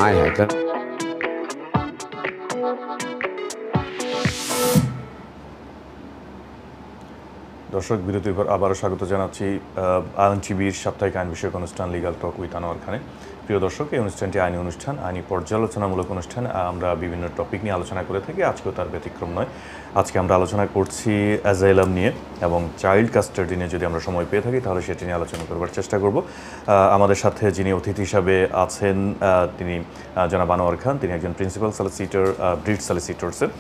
হায় হায়। দর্শক বিরতির পর আবারও স্বাগত জানাচ্ছি আইনজীবীর সাপ্তাহিক আইন বিষয়ক অনুষ্ঠান লিগাল টক উইথ আনোয়ার খানে। প্রিয় দর্শক, এই অনুষ্ঠানটি আইনি অনুষ্ঠান, আইনি পর্যালোচনামূলক অনুষ্ঠান। আমরা বিভিন্ন টপিক নিয়ে আলোচনা করে থাকি, আজকেও তার ব্যতিক্রম নয়। আজকে আমরা আলোচনা করছি অ্যাজাইলাম নিয়ে এবং চাইল্ড কাস্টাডি নিয়ে। যদি আমরা সময় পেয়ে থাকি তাহলে সেটি নিয়ে আলোচনা করবার চেষ্টা করব। আমাদের সাথে যিনি অতিথি হিসাবে আছেন তিনি জনাব আনোয়ার খান। তিনি একজন প্রিন্সিপাল সলিসিটর ব্রিড সলিসিটরসের।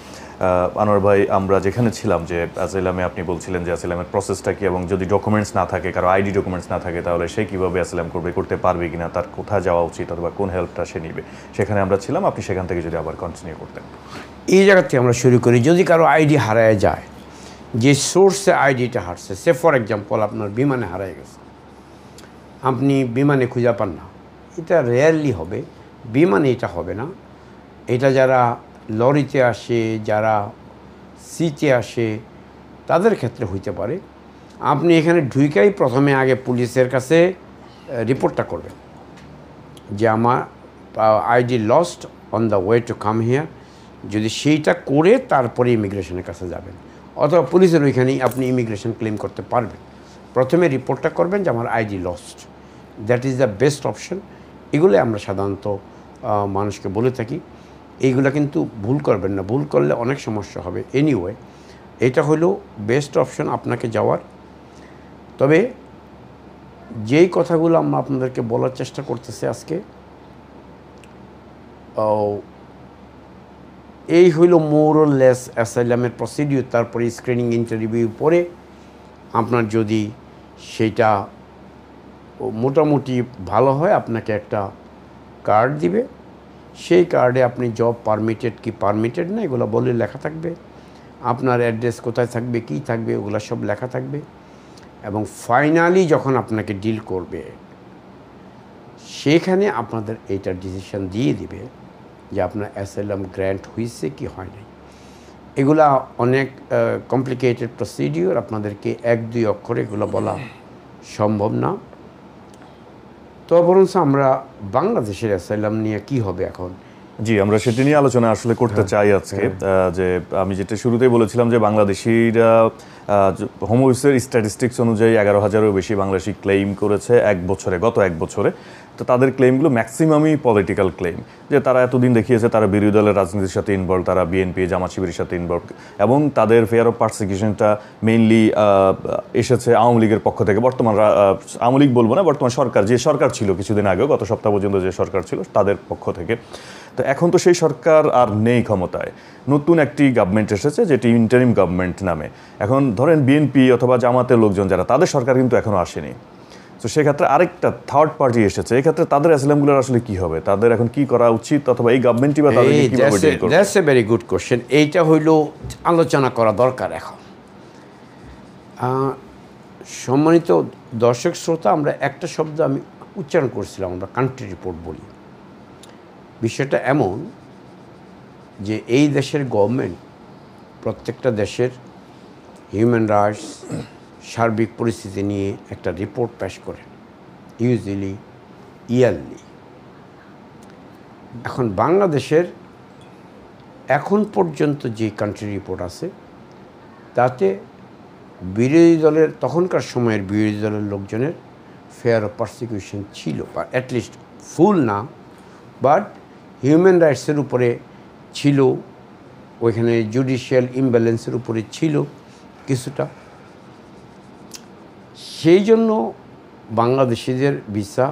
আনোয়ার ভাই, আমরা যেখানে ছিলাম যে অ্যাসাইলামে আপনি বলছিলেন যে অ্যাসাইলামের প্রসেসটা কি, এবং যদি ডকুমেন্টস না থাকে, কারো আইডি ডকুমেন্টস না থাকে, তাহলে সে কীভাবে অ্যাসাইলাম করতে পারবে কিনা, তার কোথায় যাওয়া উচিত অথবা কোন হেল্পটা সে নিবে, সেখানে আমরা ছিলাম। আপনি সেখান থেকে যদি আবার কন্টিনিউ করতেন। এই জায়গা থেকে আমরা শুরু করি। যদি কারো আইডি হারায় যায়, যে সোর্সে আইডিটা হারছে, সে ফর এক্সাম্পল আপনার বিমানে হারায় গেছে, আপনি বিমানে খুঁজে পান না, এটা রেয়ারলি হবে। বিমানে এটা হবে না। এটা যারা লরিতে আসে, যারা সিতে আসে, তাদের ক্ষেত্রে হইতে পারে। আপনি এখানে ঢুইকাই প্রথমে আগে পুলিশের কাছে রিপোর্টটা করবেন যে আমার ID lost on the way to come here. যদি সেইটা করে তারপরে ইমিগ্রেশনের কাছে যাবেন, অথবা পুলিশের ওইখানেই আপনি ইমিগ্রেশন ক্লেম করতে পারবেন। প্রথমে রিপোর্টটা করবেন যে আমার ID lost, that is the best option. এগুলো আমরা সাধারণত মানুষকে বলে থাকি। এইগুলো কিন্তু ভুল করবেন না, ভুল করলে অনেক সমস্যা হবে। এনিওয়ে, এটা হলো বেস্ট অপশন আপনাকে যাওয়ার। তবে যেই কথাগুলো আমরা আপনাদেরকে বলার চেষ্টা করতেছি আজকে, এই হইল মোরলেস অ্যাসাইলামের প্রসিডিউর। তারপরে স্ক্রিনিং ইন্টারভিউ পরে আপনার যদি সেইটা মোটামুটি ভালো হয়, আপনাকে একটা কার্ড দিবে। সেই কার্ডে আপনি জব পারমিটেড কি পারমিটেড না এগুলো বলে লেখা থাকবে। আপনার অ্যাড্রেস কোথায় থাকবে, কী থাকবে, ওগুলো সব লেখা থাকবে। এবং ফাইনালি যখন আপনাকে ডিল করবে, সেখানে আপনাদের এইটার ডিসিশন দিয়ে দিবে যে আপনার অ্যাসাইলাম গ্র্যান্ট হয়েছে কি হয় নাই। এগুলা অনেক কমপ্লিকেটেড প্রসিডিওর, আপনাদেরকে 1-2 অক্ষরে এগুলো বলা সম্ভব না। তো বরঞ্চ আমরা বাংলাদেশের অ্যাসাইলাম নিয়ে কি হবে এখন। জি, আমরা সেটি নিয়ে আলোচনা আসলে করতে চাই আজকে। যে আমি যেটা শুরুতেই বলেছিলাম যে বাংলাদেশিরা হোম অফিসের স্ট্যাটিস্টিক্স অনুযায়ী 11,000-এরও বেশি বাংলাদেশি ক্লেইম করেছে গত এক বছরে। তো তাদের ক্লেমগুলো ম্যাক্সিমামই পলিটিক্যাল ক্লেম, যে তারা এতদিন দেখিয়েছে তারা বিরোধী দলের রাজনীতির সাথে ইনভলভ, তারা বিএনপি জামাত শিবিরের সাথে ইনভলভ, এবং তাদের ফেয়ার অফ পারসিকিউশনটা মেইনলি এসেছে আওয়ামী লীগের পক্ষ থেকে। বর্তমান আওয়ামী লীগ বলবো না, বর্তমান সরকার, যে সরকার ছিল কিছুদিন আগেও, গত সপ্তাহ পর্যন্ত যে সরকার ছিল তাদের পক্ষ থেকে। তো এখন তো সেই সরকার আর নেই ক্ষমতায়, নতুন একটি গভর্নমেন্ট এসেছে যেটি ইন্টারিম গভর্নমেন্ট নামে। এখন ধরেন বিএনপি অথবা জামাতের লোকজন যারা, তাদের সরকার কিন্তু এখনও আসেনি। তো সেক্ষেত্রে আরেকটা থার্ড পার্টি এসেছে, এক্ষেত্রে তাদের অ্যাসাইলামগুলোর আসলে কি হবে, তাদের এখন কি করা উচিত, অথবা এই গভর্নমেন্টই বা তাদের কিভাবে ডিল করবে? That's a very good question. এইটা হইল আলোচনা করা দরকার এখন। সম্মানিত দর্শক শ্রোতা, আমরা একটা শব্দ আমি উচ্চারণ করছিলাম, আমরা কান্ট্রি রিপোর্ট বলি। বিষয়টা এমন যে এই দেশের গভর্নমেন্ট প্রত্যেকটা দেশের হিউম্যান রাইটস সার্বিক পরিস্থিতি নিয়ে একটা রিপোর্ট পেশ করে, ইউজুয়ালি ইয়ারলি। এখন বাংলাদেশের এখন পর্যন্ত যে কান্ট্রি রিপোর্ট আছে, তাতে বিরোধী দলের, তখনকার সময়ের বিরোধী দলের লোকজনের ফেয়ার অফ পারসিকিউশন ছিল, বা অ্যাটলিস্ট ফুল না, বাট হিউম্যান রাইটসের উপরে ছিল, ওইখানে জুডিশিয়াল ইমব্যালেন্সের উপরে ছিল কিছুটা। সেই জন্য বাংলাদেশিদের ভিসা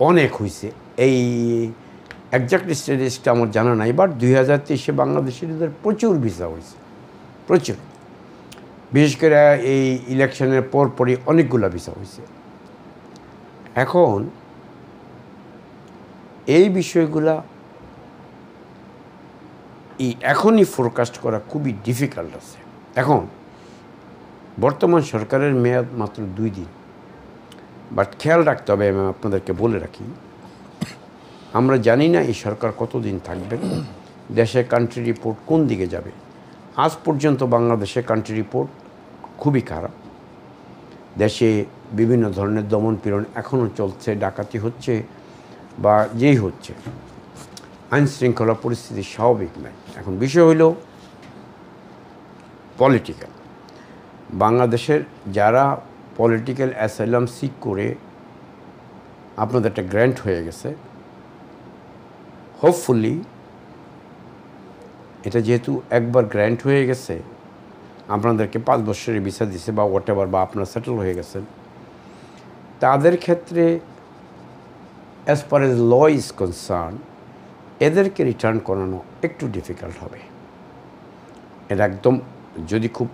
অনেক হয়েছে। এই একজ্যাক্ট স্ট্যাটিস্টিক্সটা আমার জানা নাই, বাট 2023-এ বাংলাদেশিদের প্রচুর ভিসা হয়েছে, প্রচুর। বিশেষ করে এই ইলেকশনের পরপরই অনেকগুলো ভিসা হয়েছে। এখন এই বিষয়গুলা এখনই ফোরকাস্ট করা খুবই ডিফিকাল্ট আছে। এখন বর্তমান সরকারের মেয়াদ মাত্র 2 দিন, বাট খেয়াল রাখতে হবে, আমি আপনাদেরকে বলে রাখি, আমরা জানি না এই সরকার কতদিন থাকবে, দেশের কান্ট্রি রিপোর্ট কোন দিকে যাবে। আজ পর্যন্ত বাংলাদেশের কান্ট্রি রিপোর্ট খুবই খারাপ। দেশে বিভিন্ন ধরনের দমন পীড়ন এখনও চলছে, ডাকাতি হচ্ছে বা যেই হচ্ছে। আইনশৃঙ্খলা পরিস্থিতি স্বাভাবিক নয়। এখন বিষয় হইল পলিটিক্যাল। বাংলাদেশের যারা পলিটিক্যাল অ্যাসাইলাম সিক করে আপনাদের একটা গ্র্যান্ট হয়ে গেছে, হোপফুলি এটা যেহেতু একবার গ্র্যান্ট হয়ে গেছে, আপনাদেরকে 5 বছরের ভিসা দিছে বা হোয়াটএভার, বা আপনারা সেটেল হয়ে গেছেন, তাদের ক্ষেত্রে as far as law is concern এদেরকে রিটার্ন করানো একটু ডিফিকাল্ট হবে। এটা একদম যদি খুব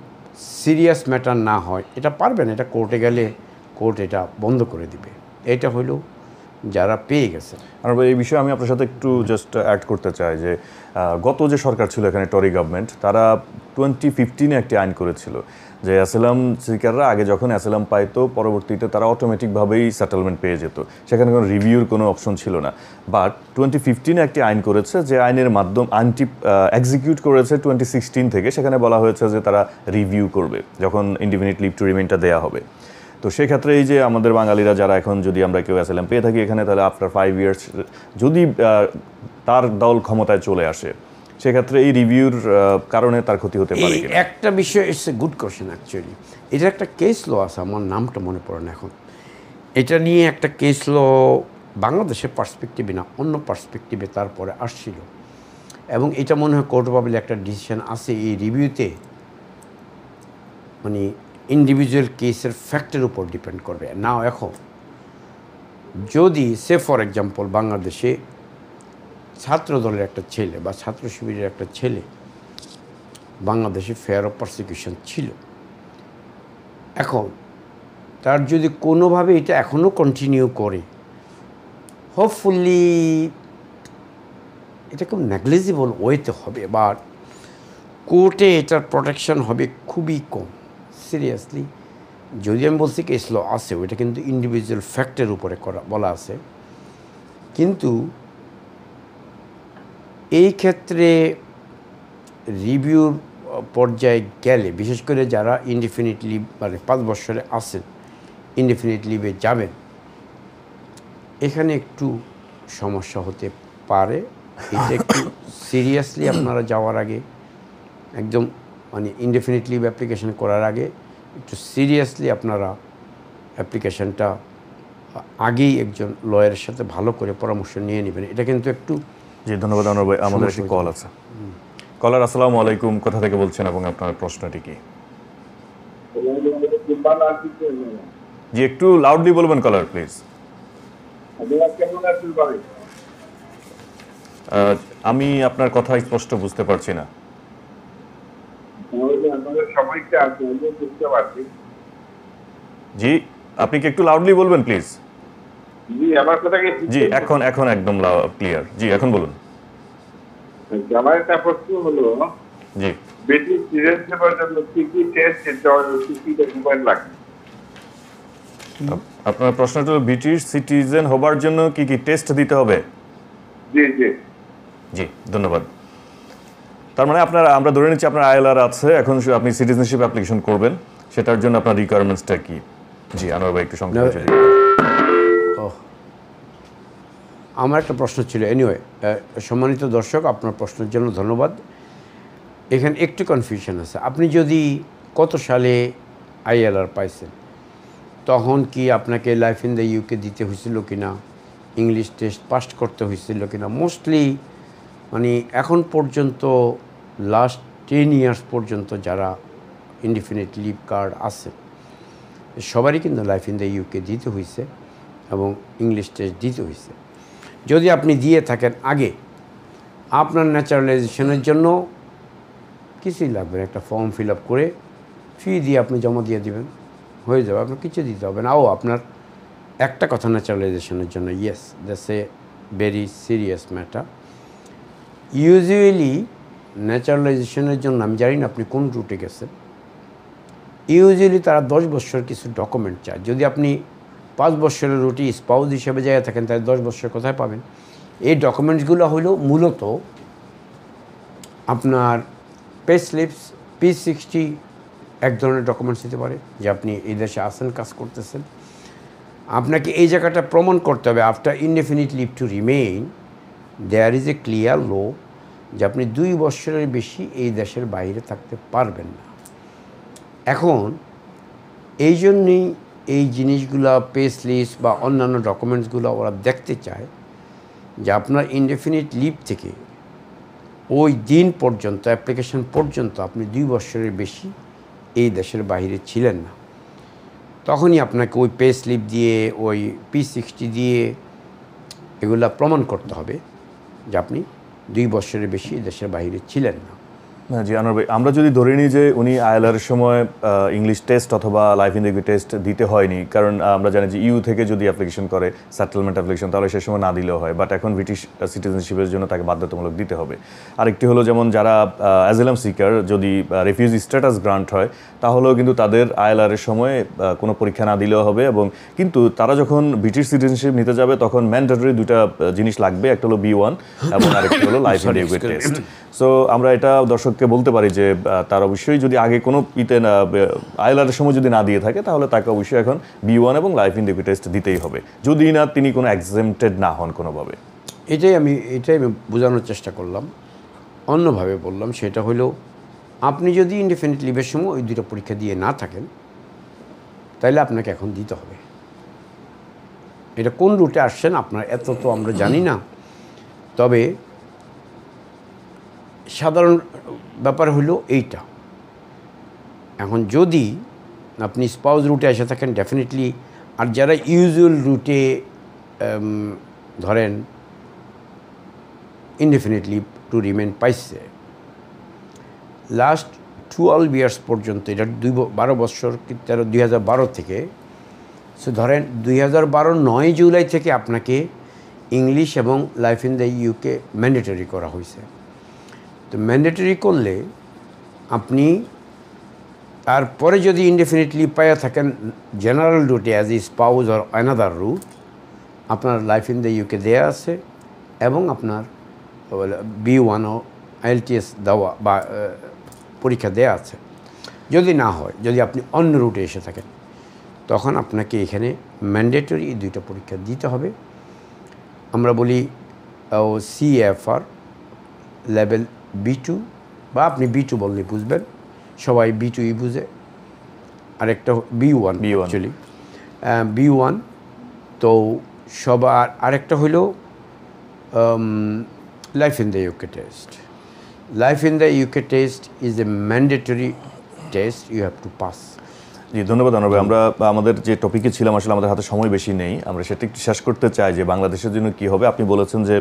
সিরিয়াস ম্যাটার না হয় এটা পারবেন, এটা কোর্টে গেলে কোর্ট এটা বন্ধ করে দিবে। এটা হইল যারা পেয়ে গেছে। আর এই বিষয়ে আমি আপনার সাথে একটু জাস্ট অ্যাড করতে চাই যে গত যে সরকার ছিল এখানে, টরি গভর্নমেন্ট, তারা 2015-এ একটি আইন করেছিল যে অ্যাসাইলাম সিকাররা আগে যখন অ্যাসাইলাম পাইতো পরবর্তীতে তারা অটোমেটিকভাবেই সেটেলমেন্ট পেয়ে যেত, সেখানে কোনো রিভিউর কোনো অপশন ছিল না। বাট 2015-এ একটি আইন করেছে, যে আইনের আইনটি এক্সিকিউট করেছে 2016 থেকে। সেখানে বলা হয়েছে যে তারা রিভিউ করবে যখন ইনডিফিনিট লিভ টু রিমেইনটা দেওয়া হবে। তো সেক্ষেত্রে এই যে আমাদের বাঙালিরা যারা এখন যদি আমরা কেউ অ্যাসাইলাম পেয়ে থাকি এখানে, তাহলে আফটার 5 ইয়ার্স যদি তার দল ক্ষমতায় চলে আসে, সেক্ষেত্রে এই রিভিউর কারণে তার ক্ষতি হতে পারে কিনা? একটা বিষয়, it's a good question actually. এটা একটা কেস ল আছে, আমার নামটা মনে পড়ে না এখন। এটা নিয়ে একটা কেস ল বাংলাদেশের পার্সপেক্টিভে না, অন্য পার্সপেক্টিভে তারপরে আসছিল, এবং এটা মনে হয় কোর্ট অফ আপিলে একটা ডিসিশন আছে এই রিভিউতে, মানে ইন্ডিভিজুয়াল কেসের ফ্যাক্টের উপর ডিপেন্ড করবে। নাও এখন যদি সে ফর এক্সাম্পল বাংলাদেশে ছাত্র দলের একটা ছেলে বা ছাত্র শিবিরের একটা ছেলে বাংলাদেশে ফেয়ার অফ প্রসিকিউশন ছিল, এখন তার যদি কোনোভাবে এটা এখনও কন্টিনিউ করে, হোপফুলি এটা খুব নেগলিজিবল ওয়েতে হবে, বাট কোর্টে এটার প্রোটেকশন হবে খুবই কম। সিরিয়াসলি যদি আমি বলছি কেস ল আছে, ওইটা কিন্তু ইন্ডিভিজুয়াল ফ্যাক্টের উপরে বলা আছে, কিন্তু এই ক্ষেত্রে রিভিউর পর্যায়ে গেলে, বিশেষ করে যারা ইনডিফিনিট লিভ মানে 5 বছরে আছেন, ইনডিফিনিট লিভে যাবেন, এখানে একটু সমস্যা হতে পারে। এটা একটু সিরিয়াসলি আপনারা যাওয়ার আগে, একদম মানে ইনডিফিনিট লিভ অ্যাপ্লিকেশন করার আগে একটু সিরিয়াসলি আপনারা অ্যাপ্লিকেশনটা আগেই একজন লয়ারের সাথে ভালো করে পরামর্শ নিয়ে নেবেন। এটা কিন্তু একটু জি, ধন্যবাদ আনোয়ার ভাই। আমাদের একটি কল আছে। কলার, আসসালামু আলাইকুম, কোথা থেকে বলছেন এবং আপনার প্রশ্নটি কি? জি, একটু লাউডলি বলবেন কলার প্লিজ। আমি আপনার কথা স্পষ্ট বুঝতে পারছি না। জি, আপনি কি একটু লাউডলি বলবেন প্লিজ? জি, আমার কথা কি? জি, এখন একদম ক্লিয়ার। জি, এখন বলুন। আমার একটা প্রশ্ন হলো, জি, ব্রিটিশ সিটিজেনশিপের জন্য কি কি টেস্ট ডকুমেন্ট লাগে? আপনার প্রশ্নটা হলো ব্রিটিশ সিটিজেন হবার জন্য কি কি টেস্ট দিতে হবে? জি জি জি, ধন্যবাদ। তার মানে আমরা ধরে নিচ্ছি আপনার আইএলআর আছে, এখন আপনি সিটিজেনশিপ অ্যাপ্লিকেশন করবেন, সেটার জন্য আপনার রিকোয়ারমেন্টসটা কি? জি, আনোয়ার ভাই একটু সংক্ষেপে। আমার একটা প্রশ্ন ছিল। এনিওয়ে, সম্মানিত দর্শক, আপনার প্রশ্নের জন্য ধন্যবাদ। এখানে একটু কনফিউশন আছে। আপনি যদি কত সালে আইএলআর পাইছেন, তখন কি আপনাকে লাইফ ইন দ্য ইউকে দিতে হয়েছিল কি না, ইংলিশ টেস্ট পাস করতে হয়েছিল কি না? মোস্টলি মানে এখন পর্যন্ত লাস্ট 10 ইয়ার্স পর্যন্ত যারা ইনডিফিনিট লিভ কার্ড আছে সবারই কিন্তু লাইফ ইন দ্য ইউকে দিতে হয়েছে এবং ইংলিশ টেস্ট দিতে হয়েছে। যদি আপনি দিয়ে থাকেন আগে, আপনার ন্যাচারালাইজেশনের জন্য কিছুই লাগবে না, একটা ফর্ম ফিল আপ করে ফি দিয়ে আপনি জমা দিয়ে দিবেন, হয়ে যাবে। আপনার কিছু দিতে হবে না। আপনার একটা কথা ন্যাচারালাইজেশনের জন্য, yes, that's a very serious matter. Usually ন্যাচারালাইজেশনের জন্য, আমি জানি না আপনি কোন রুটে গেছেন, ইউজুয়ালি তারা 10 বছর কিছু ডকুমেন্ট চায়। যদি আপনি 5 বছরের রুটি স্পাউস হিসেবে যায় থাকেন, তাহলে 10 বছর কোথায় পাবেন? এই ডকুমেন্টসগুলো হলো মূলত আপনার পে স্লিপস, P60 এক ধরনের ডকুমেন্টস দিতে পারে যে আপনি এই দেশে আসেন, কাজ করতেছেন। আপনাকে এই জায়গাটা প্রমাণ করতে হবে after indefinite leave to remain there is a clear law যে আপনি 2 বছরের বেশি এই দেশের বাইরে থাকতে পারবেন না। এখন এই জন্যই এই জিনিসগুলো পেস লিস্ট বা অন্যান্য ডকুমেন্টসগুলো ওরা দেখতে চায় যে আপনার ইনডেফিনিট লিভ থেকে ওই দিন পর্যন্ত অ্যাপ্লিকেশন পর্যন্ত আপনি 2 বছরের বেশি এই দেশের বাইরে ছিলেন না। তখনই আপনাকে ওই পে স্লিপ দিয়ে ওই P60 দিয়ে এগুলা প্রমাণ করতে হবে যে আপনি 2 বছরের বেশি দেশের বাইরে ছিলেন না। হ্যাঁ জি, আনোয়ার ভাই, আমরা যদি ধরে নিই যে উনি আইএলআর সময় ইংলিশ টেস্ট অথবা লাইফ ইন দ্য টেস্ট দিতে হয়নি, কারণ আমরা জানি যে ইউ থেকে যদি অ্যাপ্লিকেশন করে সেটেলমেন্ট অ্যাপ্লিকেশন, তাহলে সে সময় না দিলেও হয়, বাট এখন ব্রিটিশ সিটিজেনশিপের জন্য তাকে বাধ্যতামূলক দিতে হবে। আরেকটি হলো যেমন যারা অ্যাজিলাম সিকার, যদি রিফিউজি স্ট্যাটাস গ্রান্ট হয় তাহলেও কিন্তু তাদের আইএলআরের সময় কোনো পরীক্ষা না দিলেও হবে, এবং কিন্তু তারা যখন ব্রিটিশ সিটিজেনশিপ নিতে যাবে তখন ম্যান্ডেটরি দুইটা জিনিস লাগবে, একটা হলো B1 এবং আরেকটা হলো life in the test. So আমরা এটা দর্শককে বলতে পারি যে তার অবশ্যই যদি আগে কোনো আইএলআরের সময় যদি না দিয়ে থাকে তাহলে তাকে অবশ্যই এখন B1 এবং লাইফ ইন দ্য টেস্ট দিতেই হবে, যদি না তিনি কোনো এক্সেমটেড না হন কোনোভাবে। এটাই আমি বোঝানোর চেষ্টা করলাম। অন্যভাবে বললাম, সেটা হলো আপনি যদি ইনডেফিনিট লিভের সময় ওই 2টা পরীক্ষা দিয়ে না থাকেন তাহলে আপনাকে এখন দিতে হবে। এটা কোন রুটে আসছেন আপনার এত তো আমরা জানি না, তবে সাধারণ ব্যাপার হলো এইটা। এখন যদি আপনি স্পাউস রুটে এসে থাকেন ডেফিনেটলি, আর যারা ইউজুয়াল রুটে ধরেন ইনডেফিনিটলি টু রিমেন পাইছে লাস্ট 12 ইয়ার্স পর্যন্ত, এটা 12 বছর কি 2012 থেকে, সো ধরেন 2012 9 জুলাই থেকে আপনাকে ইংলিশ এবং life in the UK mandatory করা হয়েছে। তো ম্যান্ডেটরি করলে আপনি তারপরে যদি ইনডেফিনিটলি পাইয়া থাকেন জেনারেল রুটে as a spouse or another route, আপনার লাইফ ইন দ্য ইউকে দেওয়া আছে এবং আপনার B1 ও IELTS দেওয়া বা পরীক্ষা দেওয়া আছে। যদি না হয়, যদি আপনি অন্য রুটে এসে থাকেন, তখন আপনাকে এখানে ম্যান্ডেটরি এই 2টা পরীক্ষা দিতে হবে। আমরা বলি CFR লেভেল B2, বা আপনি B2 বললে বুঝবেন, সবাই B2ই বুঝে। আরেকটা B1 অ্যাকচুয়ালি B1। তো সবার আরেকটা হলো life in the UK test. Life in the UK test is a mandatory test, you have to pass. জি, ধন্যবাদ আনোয়ার ভাই। আমরা আমাদের যে টপিকে ছিলাম, আসলে আমাদের হাতে সময় বেশি নেই, আমরা সেটা একটু শেষ করতে চাই যে বাংলাদেশের জন্য কী হবে। আপনি বলেছেন যে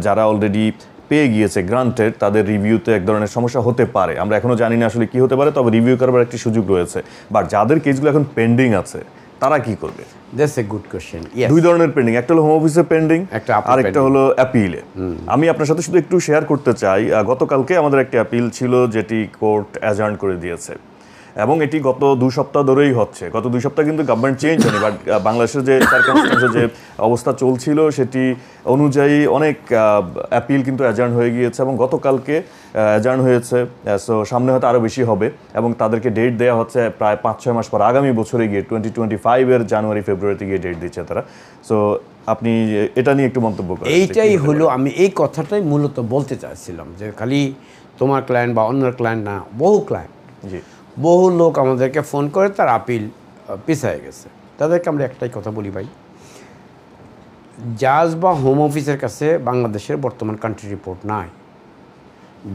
যারা অলরেডি পেয়ে গিয়েছে গ্রান্টেড, তাদের রিভিউতে এক ধরনের সমস্যা হতে পারে, আমরা এখনও জানি না আসলে কী হতে পারে, তবে রিভিউ করার একটি সুযোগ রয়েছে। বাট যাদের কেসগুলো এখন পেন্ডিং আছে তারা কি করবে? That's a good question. 2 ধরনের পেন্ডিং, একটা হলো হোম অফিসে পেন্ডিং, আর একটা হলো অ্যাপিলে। আমি আপনার সাথে শুধু একটু শেয়ার করতে চাই, গতকালকে আমাদের একটা অ্যাপিল ছিল যেটি কোর্ট অ্যাডজার্ন করে দিয়েছে, এবং এটি গত 2 সপ্তাহ ধরেই হচ্ছে। গত 2 সপ্তাহ কিন্তু গভর্নমেন্ট চেঞ্জ হয়নি, বাট বাংলাদেশের যে সার্কামস্ট্যান্সে যে অবস্থা চলছিল সেটি অনুযায়ী অনেক অ্যাপিল কিন্তু অ্যাডজার্ন হয়ে গিয়েছে, এবং গতকালকে অ্যাডজার্ন হয়েছে। সো সামনে হয়তো আরও বেশি হবে, এবং তাদেরকে ডেট দেওয়া হচ্ছে প্রায় 5-6 মাস পর, আগামী বছরে গিয়ে 2025-এর জানুয়ারি ফেব্রুয়ারিতে গিয়ে ডেট দিচ্ছে তারা। সো আপনি এটা নিয়ে একটু মন্তব্য করেন। এইটাই হলো, আমি এই কথাটাই মূলত বলতে চাইছিলাম, যে খালি তোমার ক্লায়েন্ট বা অন্য ক্লায়েন্ট না, বহু ক্লায়েন্ট, জি, বহু লোক আমাদেরকে ফোন করে তার আপিল পিছায় গেছে। তাদেরকে আমরা একটাই কথা বলি, ভাই, জাজ বা হোম অফিসের কাছে বাংলাদেশের বর্তমান কান্ট্রি রিপোর্ট নাই,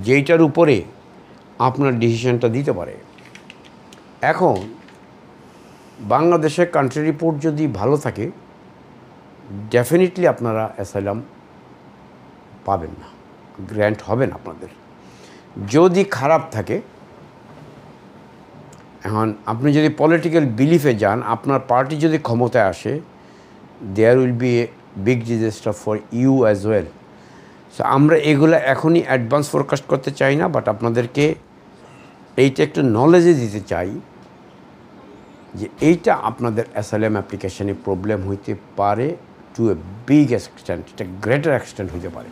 যেইটার উপরে আপনার ডিসিশনটা দিতে পারে। এখন বাংলাদেশের কান্ট্রি রিপোর্ট যদি ভালো থাকে, ডেফিনেটলি আপনারা অ্যাসাইলাম পাবেন না, গ্র্যান্ট হবে না আপনাদের। যদি খারাপ থাকে, এখন আপনি যদি পলিটিক্যাল বিলিফে যান, আপনার পার্টি যদি ক্ষমতায় আসে, there will be a big disaster for you as well. So আমরা এগুলো এখনই অ্যাডভান্স ফোরকাস্ট করতে চাই না, বাট আপনাদেরকে এইটা একটু নলেজে দিতে চাই যে এইটা আপনাদের অ্যাসাইলাম অ্যাপ্লিকেশনে প্রবলেম হইতে পারে টু এ বিগ এক্সটেন্ট, এটা গ্রেটার এক্সটেন্ট হইতে পারে।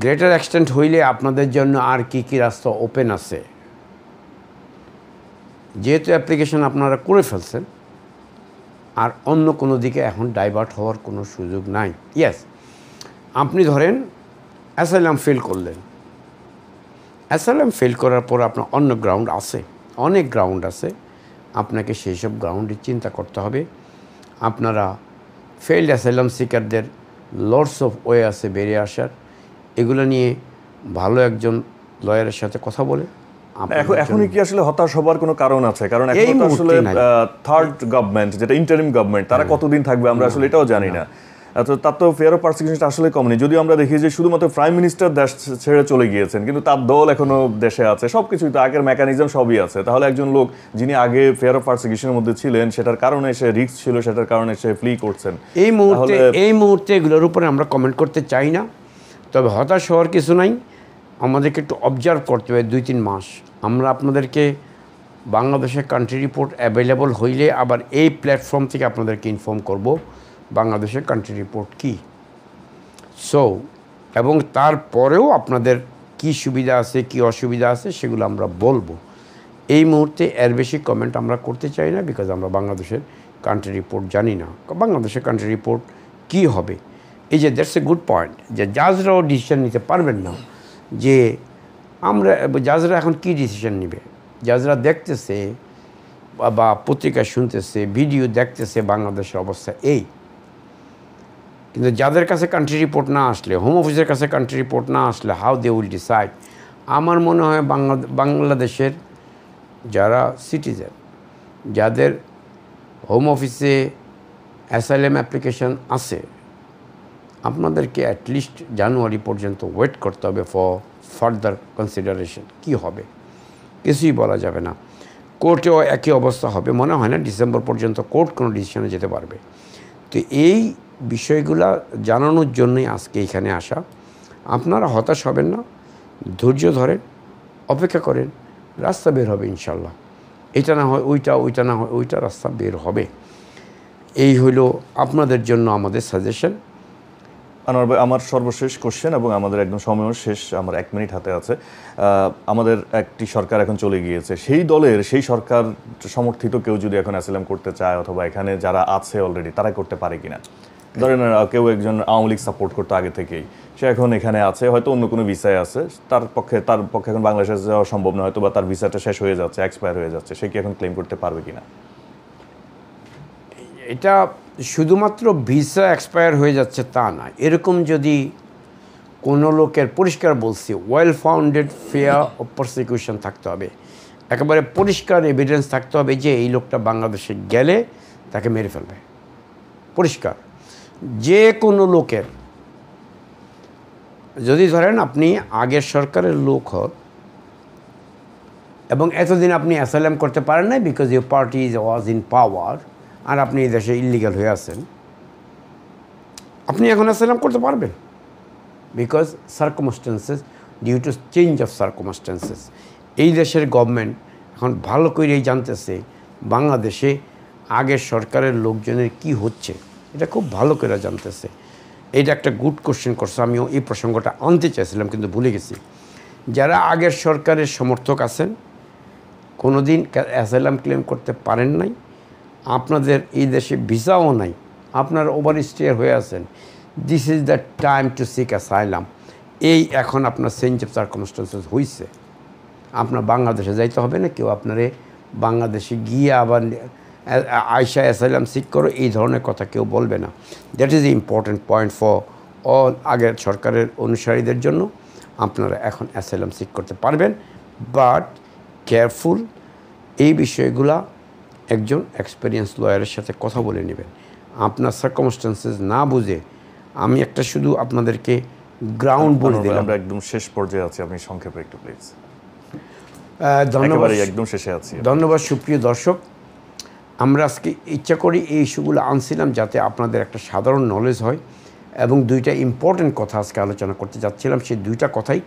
গ্রেটার এক্সটেন্ট হইলে আপনাদের জন্য আর কি কি রাস্তা ওপেন আছে, যেহেতু অ্যাপ্লিকেশন আপনারা করে ফেলছেন, আর অন্য কোনো দিকে এখন ডাইভার্ট হওয়ার কোনো সুযোগ নাই। ইয়েস, আপনি ধরেন অ্যাসাইলাম ফেল করলেন, অ্যাসাইলাম ফেল করার পর আপনার অন্য গ্রাউন্ড আছে, অনেক গ্রাউন্ড আছে, আপনাকে সেই সব গ্রাউন্ডে চিন্তা করতে হবে। আপনারা ফেইল্ড অ্যাসাইলাম সিকারদের লর্ডস অফ ওয়ে আছে বেরিয়ে আসার, এগুলো নিয়ে ভালো একজন লয়ারের সাথে কথা বলে এখনই কি আসলে হতাশ হবার কোনো কারণ আছে? কারণ এখন তো আসলে থার্ড গভর্নমেন্ট, যেটা ইন্টারিম গভর্নমেন্ট, তারা কতদিন থাকবে আমরা আসলে এটাও জানি না। তো তার তো ফেয়ার অফ পারসিকিউশনটা আসলে কমেনি। যদিও আমরা দেখি যে শুধুমাত্র প্রাইম মিনিস্টার দেশ ছেড়ে চলে গিয়েছেন, কিন্তু তার দল এখনো দেশে আছে, সবকিছুই তো আগের মেকানিজম সবই আছে। তাহলে একজন লোক যিনি আগে ফেয়ার অফ পারসিকিউশনের মধ্যে ছিলেন, সেটার কারণে সে রিস্ক ছিল, সেটার কারণে সে ফ্লি করছেন। এই মুহূর্তে এগুলোর উপরে আমরা কমেন্ট করতে চাই না। তবে হতাশ হওয়ার কিছু নাই, আমাদেরকে একটু অবজার্ভ করতে হবে 2-3 মাস। আমরা আপনাদেরকে বাংলাদেশের কান্ট্রি রিপোর্ট অ্যাভেলেবল হইলে আবার এই প্ল্যাটফর্ম থেকে আপনাদেরকে ইনফর্ম করব বাংলাদেশের কান্ট্রি রিপোর্ট কী। এবং তারপরেও আপনাদের কি সুবিধা আছে কি অসুবিধা আছে সেগুলো আমরা বলবো। এই মুহূর্তে এর বেশি কমেন্ট আমরা করতে চাই না, বিকজ আমরা বাংলাদেশের কান্ট্রি রিপোর্ট জানি না। বাংলাদেশের কান্ট্রি রিপোর্ট কি হবে, এই যে দ্যাটস এ গুড পয়েন্ট, যে জাজরাও ডিসিশন নিতে পারবেন না যে আমরা, জাজরা এখন কি ডিসিশন নেবে। জাজরা দেখতেছে বা পত্রিকায় শুনতেছে, ভিডিও দেখতেছে বাংলাদেশের অবস্থা এই। কিন্তু যাদের কাছে কান্ট্রি রিপোর্ট না আসলে, হোম অফিসের কাছে কান্ট্রি রিপোর্ট না আসলে, হাউ দে উইল ডিসাইড। আমার মনে হয় বাংলাদেশের যারা সিটিজেন, যাদের হোম অফিসে অ্যাসাইলাম অ্যাপ্লিকেশন আছে, আপনাদেরকে অ্যাটলিস্ট জানুয়ারি পর্যন্ত ওয়েট করতে হবে ফর ফার্দার কনসিডারেশন। কি হবে কিছুই বলা যাবে না। কোর্টেও একই অবস্থা হবে, মনে হয় না ডিসেম্বর পর্যন্ত কোর্ট কোনো ডিসিশনে যেতে পারবে। তো এই বিষয়গুলো জানানোর জন্যই আজকে এখানে আসা। আপনারা হতাশ হবেন না, ধৈর্য ধরেন, অপেক্ষা করেন, রাস্তা বের হবে ইনশাল্লাহ। এটা না হয় ওইটা, ওইটা না হয় ওইটা, রাস্তা বের হবে। এই হলো আপনাদের জন্য আমাদের সাজেশন। আনোয়ার ভাই, আমার সর্বশেষ কোশ্চেন, এবং আমাদের একদম সময়ও শেষ, আমার 1 মিনিট হাতে আছে। আমাদের একটি সরকার এখন চলে গিয়েছে, সেই দলের সেই সরকার সমর্থিত কেউ যদি এখন অ্যাসাইলাম করতে চায়, অথবা এখানে যারা আছে অলরেডি তারা করতে পারে কিনা? ধরেন কেউ একজন আওয়ামী লীগ সাপোর্ট করতো আগে থেকেই, সে এখন এখানে আছে, হয়তো অন্য কোনো ভিসায় আছে, তার পক্ষে এখন বাংলাদেশে যাওয়া সম্ভব না, হয়তো বা তার ভিসাটা শেষ হয়ে যাচ্ছে, এক্সপায়ার হয়ে যাচ্ছে, সে কি এখন ক্লেম করতে পারবে কিনা? এটা শুধুমাত্র ভিসা এক্সপায়ার হয়ে যাচ্ছে তা না, এরকম যদি কোনো লোকের, পরিষ্কার বলছি, well founded fair of prosecution থাকতে হবে, একেবারে পরিষ্কার এভিডেন্স থাকতে হবে যে এই লোকটা বাংলাদেশে গেলে তাকে মেরে ফেলবে, পরিষ্কার। যে কোনো লোকের, যদি ধরেন আপনি আগের সরকারের লোক হন এবং এতদিন আপনি অ্যাসাইলাম করতে পারেন না because your party was in power, আর আপনি এই দেশে ইলিগাল হয়ে আছেন, আপনি এখন অ্যাসাইলাম করতে পারবেন because circumstances, due to change of circumstances. এই দেশের গভর্নমেন্ট এখন ভালো করেই জানতেছে বাংলাদেশে আগের সরকারের লোকজনের কি হচ্ছে, এটা খুব ভালো করে জানতেছে। এটা একটা গুড কোশ্চেন করছে, আমিও এই প্রসঙ্গটা আনতে চাইছিলাম কিন্তু ভুলে গেছি। যারা আগের সরকারের সমর্থক আছেন, কোনো দিন অ্যাসাইলাম ক্লেম করতে পারেন নাই, আপনাদের এই দেশে ভিসাও নাই, আপনার ওভার স্টে হয়ে আছেন, this is the time to seek asylum. এই এখন আপনার চেঞ্জ অফ সার্কমস্টেন্সেস হয়েছে, আপনার বাংলাদেশে যাইতে হবে না, কেউ আপনারে বাংলাদেশে গিয়ে আবার আয়সা অ্যাসাইলাম সিক করো এই ধরনের কথা কেউ বলবে না। That is important point for all আগের সরকারের অনুসারীদের জন্য। আপনারা এখন অ্যাসাইলাম সিক করতে পারবেন, বাট কেয়ারফুল, এই বিষয়গুলা একজন এক্সপিরিয়েন্স লয়ারের সাথে কথা বলে নেবেন। আপনার সার্কামস্টেন্সেস না বুঝে আমি একটা শুধু আপনাদেরকে গ্রাউন্ড বলে দিলাম। আমরা একদম শেষ পর্যায়ে আছি, আপনি সংক্ষেপে একটু প্লিজ। ধন্যবাদ, একদম শেষে আছি। ধন্যবাদ সুপ্রিয় দর্শক। আমরা আজকে ইচ্ছা করি এই ইস্যুগুলো আনছিলাম যাতে আপনাদের একটা সাধারণ নলেজ হয়, এবং দুইটা ইম্পর্টেন্ট কথা আজকে আলোচনা করতে যাচ্ছিলাম, সেই দুইটা কথাই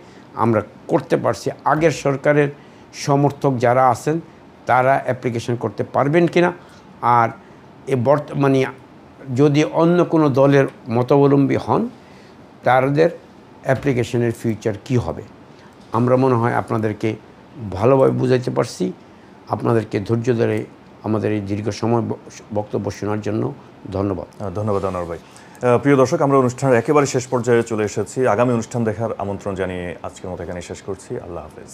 আমরা করতে পারছি। আগের সরকারের সমর্থক যারা আছেন তারা অ্যাপ্লিকেশন করতে পারবেন কিনা, আর বর্তমানে যদি অন্য কোনো দলের মতাবলম্বী হন তাদের অ্যাপ্লিকেশনের ফিউচার কি হবে। আমরা মনে হয় আপনাদেরকে ভালোভাবে বুঝাইতে পারছি। আপনাদেরকে ধৈর্য ধরে আমাদের এই দীর্ঘ সময় বক্তব্য শোনার জন্য ধন্যবাদ। ধন্যবাদ আনোয়ার ভাই। প্রিয় দর্শক, আমরা অনুষ্ঠানের একেবারে শেষ পর্যায়ে চলে এসেছি। আগামী অনুষ্ঠান দেখার আমন্ত্রণ জানিয়ে আজকের মতো এখানে শেষ করছি। আল্লাহ হাফেজ।